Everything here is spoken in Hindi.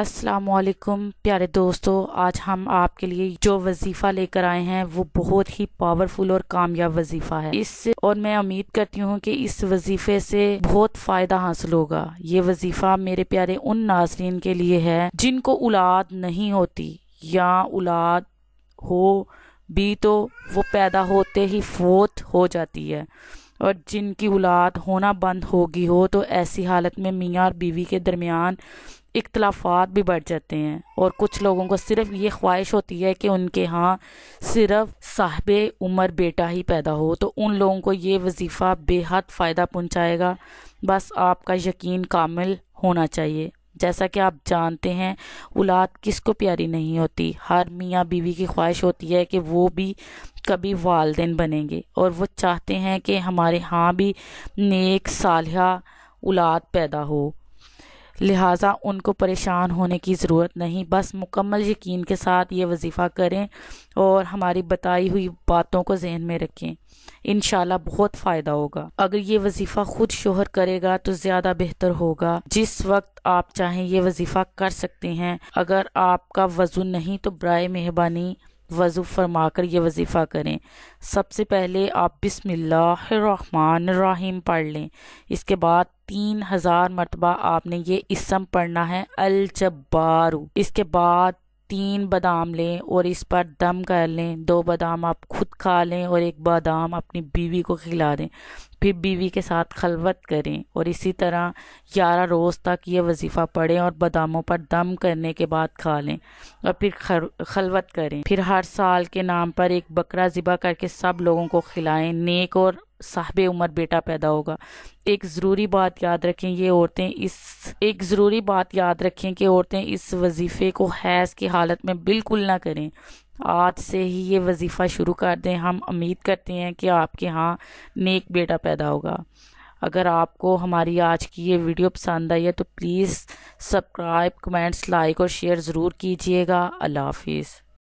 अस्सलामुअलैकुम प्यारे दोस्तों, आज हम आपके लिए जो वजीफ़ा लेकर आए हैं वो बहुत ही पावरफुल और कामयाब वजीफ़ा है। इससे और मैं उम्मीद करती हूँ कि इस वजीफ़े से बहुत फ़ायदा हासिल होगा। ये वजीफ़ा मेरे प्यारे उन नाज़रीन के लिए है जिनको औलाद नहीं होती या औलाद हो भी तो वो पैदा होते ही फोत हो जाती है, और जिनकी औलाद होना बंद होगी हो तो ऐसी हालत में मियाँ और बीवी के दरमियान इख्तलाफात भी बढ़ जाते हैं। और कुछ लोगों को सिर्फ ये ख्वाहिश होती है कि उनके यहाँ सिर्फ साहिबे उम्र बेटा ही पैदा हो, तो उन लोगों को ये वजीफ़ा बेहद फ़ायदा पहुँचाएगा। बस आपका यकीन कामिल होना चाहिए। जैसा कि आप जानते हैं, औलाद किसको प्यारी नहीं होती। हर मियाँ बीवी की ख्वाहिश होती है कि वो भी कभी वालिदैन बनेंगे, और वो चाहते हैं कि हमारे यहाँ भी नेक सालिहा औलाद पैदा हो। लिहाजा उनको परेशान होने की ज़रूरत नहीं, बस मुकम्मल यकीन के साथ ये वजीफ़ा करें और हमारी बताई हुई बातों को जहन में रखें। इंशाल्लाह बहुत फ़ायदा होगा। अगर ये वजीफ़ा खुद शोहर करेगा तो ज़्यादा बेहतर होगा। जिस वक्त आप चाहें ये वजीफ़ा कर सकते हैं। अगर आपका वज़ू नहीं तो बराए मेहरबानी वज़ू फरमा कर ये वजीफ़ा करें। सबसे पहले आप बिस्मिल्लाहिर्रहमानिर्रहीम पढ़ लें। इसके बाद 3000 मरतबा आपने ये इसम पढ़ना है, अल जब्बारू। इसके बाद 3 बादाम लें और इस पर दम कर लें। 2 बादाम आप खुद खा लें और 1 बादाम अपनी बीवी को खिला दें। फिर बीवी के साथ खलवत करें और इसी तरह 11 रोज़ तक ये वजीफ़ा पढ़ें और बादामों पर दम करने के बाद खा लें और फिर खलवत करें। फिर हर साल के नाम पर एक बकरा ज़िबा करके सब लोगों को खिलाएं। नेक और साहिबे उम्र बेटा पैदा होगा। एक ज़रूरी बात याद रखें कि औरतें इस वजीफ़े को हैज़ की हालत में बिल्कुल ना करें। आज से ही ये वजीफ़ा शुरू कर दें। हम उम्मीद करते हैं कि आपके यहाँ नेक बेटा पैदा होगा। अगर आपको हमारी आज की ये वीडियो पसंद आई है तो प्लीज़ सब्सक्राइब, कमेंट्स, लाइक और शेयर ज़रूर कीजिएगा। अल्लाह हाफिज़।